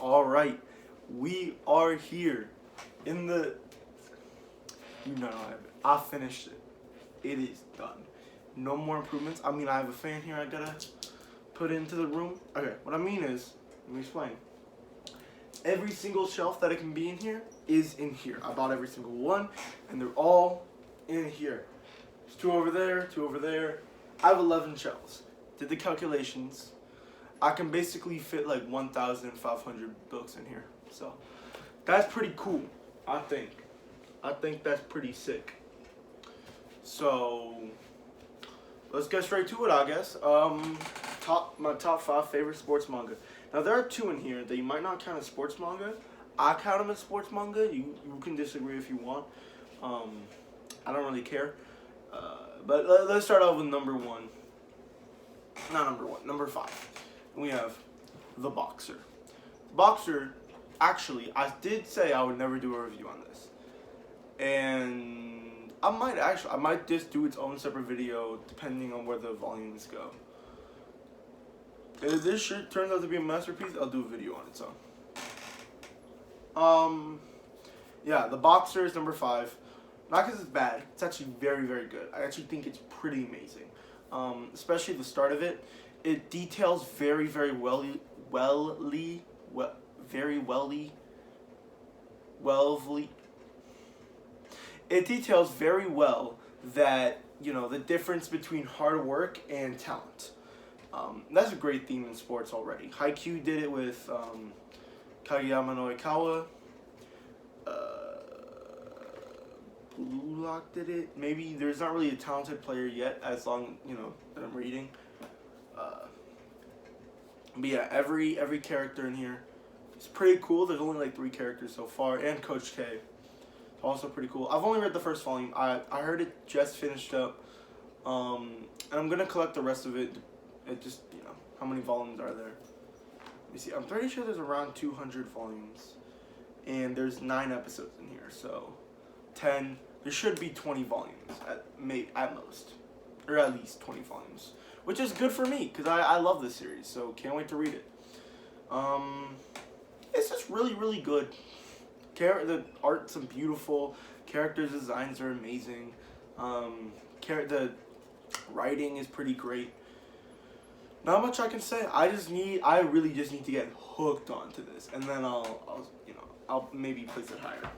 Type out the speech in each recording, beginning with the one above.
Alright, we are here in the, I finished it. It is done. No more improvements. I mean, I have a fan here I gotta put into the room. Okay, what I mean is, let me explain. Every single shelf that it can be in here is in here. I bought every single one, and they're all in here. There's two over there, two over there. I have 11 shelves. Did the calculations. I can basically fit like 1,500 books in here. So that's pretty cool, I think. I think that's pretty sick. So let's get straight to it, I guess. My top 5 favorite sports manga. Now there are 2 in here that you might not count as sports manga. I count them as sports manga. You can disagree if you want. I don't really care. But let's start off with number 1. Not number 1, number 5. We have The Boxer. Boxer, actually, I did say I would never do a review on this. And I might just do its own separate video depending on where the volumes go. If this shit turns out to be a masterpiece, I'll do a video on its own. Yeah, The Boxer is number 5. Not because it's bad. It's actually very, very good. I actually think it's pretty amazing. Especially the start of it. It details very, very It details very well that, the difference between hard work and talent. That's a great theme in sports already. Haikyuu did it with Kageyama no Ikawa. Blue Lock did it. Maybe there's not really a talented player yet, as long that I'm reading. But yeah, every character in here is pretty cool. There's only like 3 characters so far, and Coach K, also pretty cool. I've only read the first volume. I heard it just finished up, and I'm gonna collect the rest of it. It just how many volumes are there? Let me see. I'm pretty sure there's around 200 volumes, and there's 9 episodes in here, so 10. There should be 20 volumes at most, or at least 20 volumes. Which is good for me, because I love this series, so can't wait to read it. It's just really, really good. The art's beautiful. Characters' designs are amazing. The writing is pretty great. Not much I can say. I really just need to get hooked onto this, and then I'll maybe place it higher.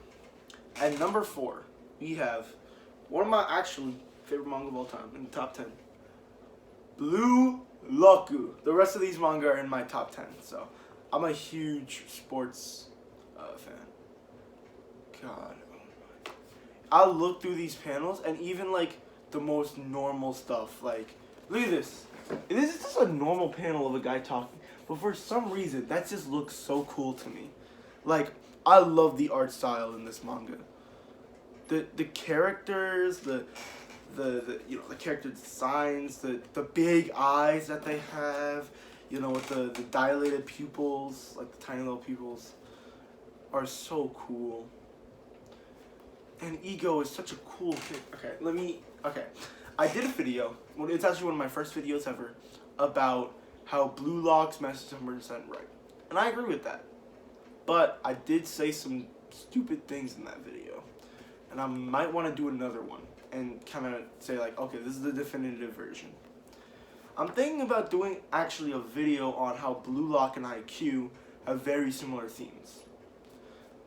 At number 4, we have one of my actually favorite manga of all time in the top 10. Blue Lock. The rest of these manga are in my top 10, so I'm a huge sports fan. God, oh my. I look through these panels, and even like the most normal stuff, like look at this. This is just a normal panel of a guy talking, but for some reason that just looks so cool to me. Like, I love the art style in this manga. The characters, the character designs, the big eyes that they have, with the dilated pupils, like the tiny little pupils, are so cool. And Ego is such a cool kid. Okay. I did a video, it's actually one of my first videos ever, about how Blue Lock's message 100% right. And I agree with that. But I did say some stupid things in that video. And I might want to do another one and kind of say like, okay, this is the definitive version. I'm thinking about doing actually a video on how Blue Lock and IQ have very similar themes.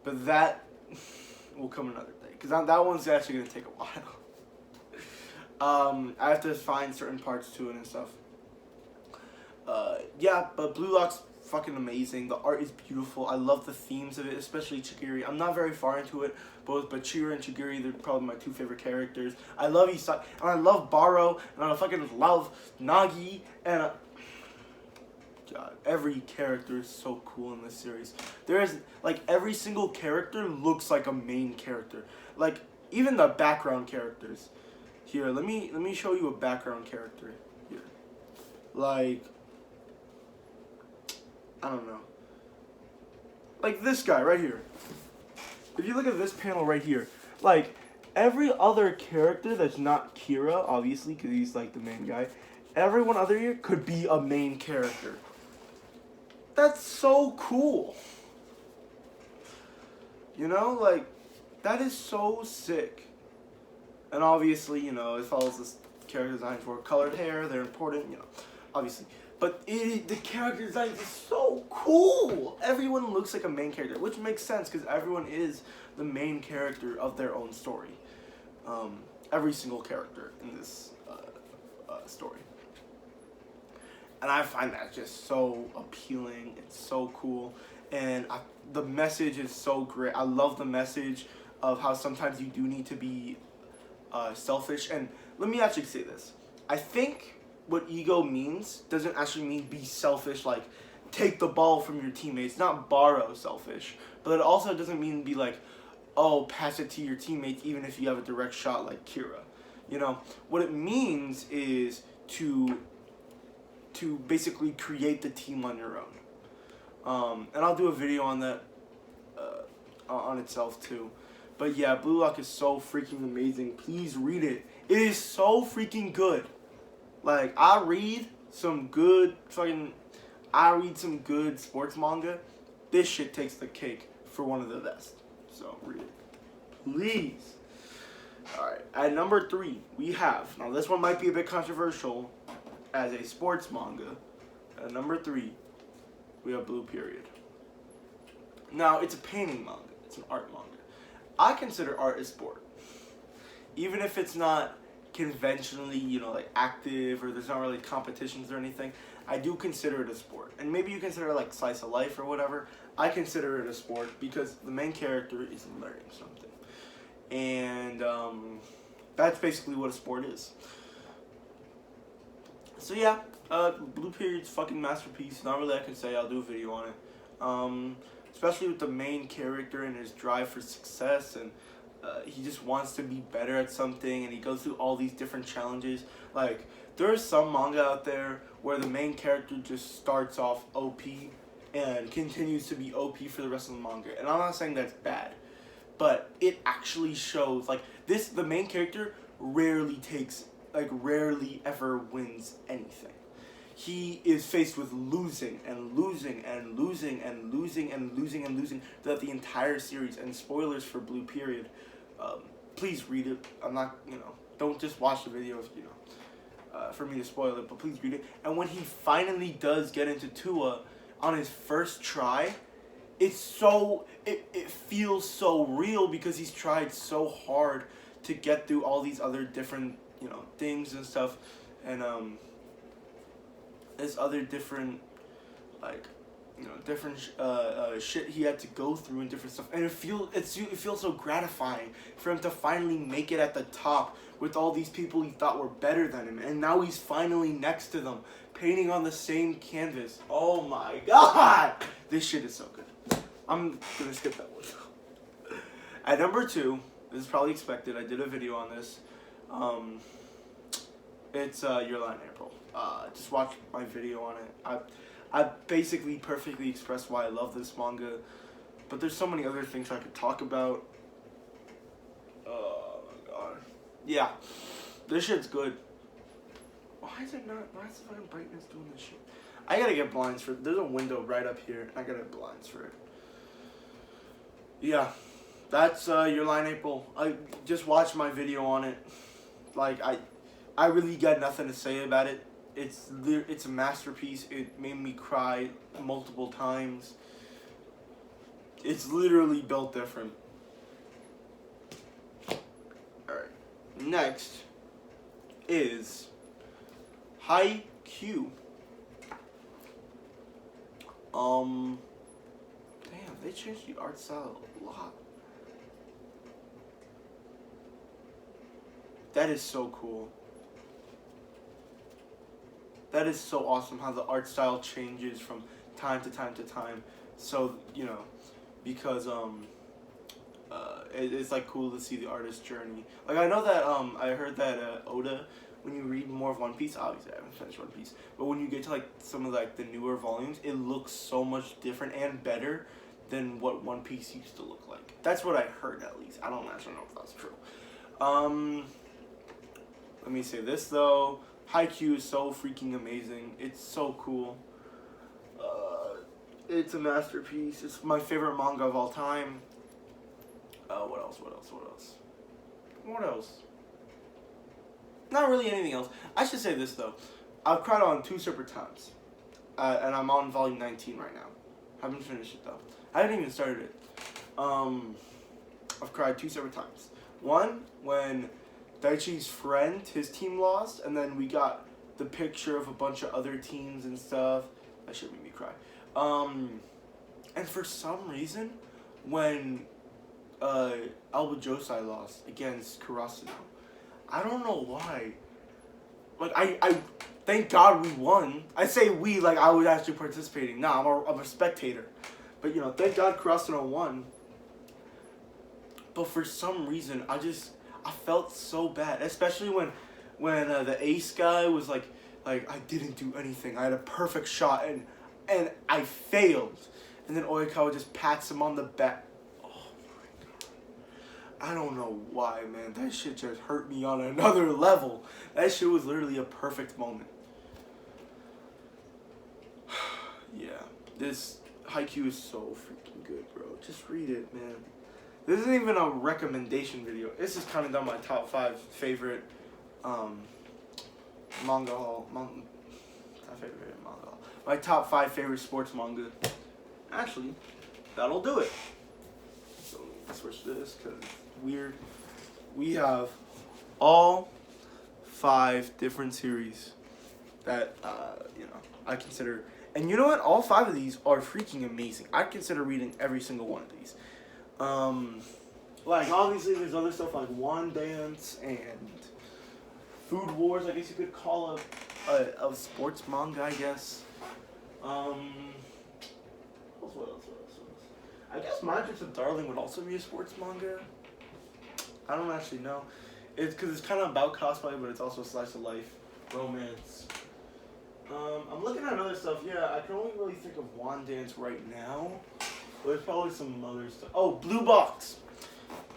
But that will come another day, because that one's actually going to take a while. I have to find certain parts to it and stuff. Yeah, but Blue Lock's fucking amazing. The art is beautiful. I love the themes of it, especially Chigiri. I'm not very far into it, but Chira and Chigiri, they're probably my 2 favorite characters. I love Isai, and I love Baro, and I fucking love Nagi, and God, every character is so cool in this series. There is, like, every single character looks like a main character. Like, even the background characters. Here, let me show you a background character here. Like, I don't know. Like this guy right here. If you look at this panel right here, like every other character that's not Kira, obviously, because he's like the main guy, everyone other here could be a main character. That's so cool. You know, like, that is so sick. And obviously, you know, it follows this character design for colored hair. They're important, you know, obviously. But the character design is so cool. Everyone looks like a main character, which makes sense because everyone is the main character of their own story. Every single character in this story. And I find that just so appealing. It's so cool. And the message is so great. I love the message of how sometimes you do need to be selfish. And let me actually say this. I think what ego means doesn't actually mean be selfish, like take the ball from your teammates, not borrow selfish. But it also doesn't mean be like, oh, pass it to your teammates even if you have a direct shot like Kira. You know, what it means is to basically create the team on your own. And I'll do a video on that on itself too. But yeah, Blue Lock is so freaking amazing. Please read it. It is so freaking good. Like, I read some good sports manga. This shit takes the cake for one of the best. So read it. Please. Alright, at number 3, we have, now this one might be a bit controversial as a sports manga. At number 3, we have Blue Period. Now, it's a painting manga. It's an art manga. I consider art a sport. Even if it's not conventionally, you know, like active or there's not really competitions or anything, I do consider it a sport. And maybe you consider it like slice of life or whatever. I consider it a sport because the main character is learning something. And that's basically what a sport is. So yeah, Blue Period's fucking masterpiece. Not really I can say. I'll do a video on it. Especially with the main character and his drive for success, and he just wants to be better at something, and he goes through all these different challenges. Like, there is some manga out there where the main character just starts off OP and continues to be OP for the rest of the manga. And I'm not saying that's bad, but it actually shows, like, the main character rarely ever wins anything. He is faced with losing and losing and losing and losing and losing and losing throughout the entire series. And spoilers for Blue Period. Please read it. I'm not, you know, don't just watch the video, you know, for me to spoil it, but please read it. And when he finally does get into Tua on his first try, it feels so real because he's tried so hard to get through all these other different, you know, things and stuff. And, there's other different, like, you know, different shit he had to go through and different stuff, and it feels so gratifying for him to finally make it at the top with all these people he thought were better than him, and now he's finally next to them, painting on the same canvas. Oh my god, this shit is so good. I'm gonna skip that one. At number 2, this is probably expected. I did a video on this. It's Your Lie in April. Just watch my video on it. I basically perfectly expressed why I love this manga, but there's so many other things I could talk about. Oh my god. Yeah, this shit's good. Why is the fucking brightness doing this shit? I gotta get blinds for it. There's a window right up here, and I gotta get blinds for it. Yeah, that's Your Lie in April. I just watched my video on it. Like, I really got nothing to say about it. It's a masterpiece. It made me cry multiple times. It's literally built different. Alright. Next is Haikyuu. Damn, they changed the art style a lot. That is so cool. That is so awesome how the art style changes from time to time to time. So, you know, because it's like cool to see the artist's journey. Like, I know that I heard that Oda, when you read more of One Piece, obviously I haven't finished One Piece, but when you get to like some of like the newer volumes, it looks so much different and better than what One Piece used to look like. That's what I heard, at least. I don't actually know if that's true. Let me say this though. Haikyuu is so freaking amazing. It's so cool. It's a masterpiece. It's my favorite manga of all time. What else? What else? Not really anything else. I should say this though. I've cried on 2 separate times, and I'm on volume 19 right now. Haven't finished it though. I haven't even started it. I've cried 2 separate times. One, when Daichi's friend, his team lost, and then we got the picture of a bunch of other teams and stuff. That shit made me cry. And for some reason, when Alba Josai lost against Karasuno, I don't know why. Like, I thank God we won. I say we like I was actually participating. Nah, I'm a spectator. But, you know, thank God Karasuno won. But for some reason, I felt so bad. Especially when the ace guy was like, I didn't do anything. I had a perfect shot, and I failed. And then Oikawa just pats him on the back. Oh, my God. I don't know why, man. That shit just hurt me on another level. That shit was literally a perfect moment. Yeah. This Haikyuu is so freaking good, bro. Just read it, man. This isn't even a recommendation video. This is kind of down my top 5 favorite manga haul. Not favorite manga haul. My top 5 favorite sports manga. Actually, that'll do it. So let me switch this because it's weird. We have all 5 different series that I consider. And you know what? All 5 of these are freaking amazing. I'd consider reading every single one of these. Like, obviously there's other stuff like One Dance and Food Wars, I guess you could call a sports manga, I guess. What else? I guess Magic the Darling would also be a sports manga. I don't actually know. It's because it's kind of about cosplay, but it's also slice of life, romance. I'm looking at other stuff. Yeah, I can only really think of One Dance right now. But there's probably some other stuff. Oh, Blue Box.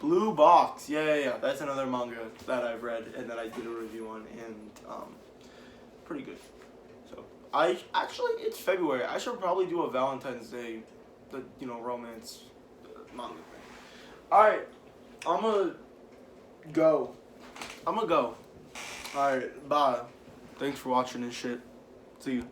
Blue Box. Yeah. That's another manga that I've read and that I did a review on, and pretty good. So it's February. I should probably do a Valentine's Day, romance manga thing. All right, I'm gonna go. All right, bye. Thanks for watching this shit. See you.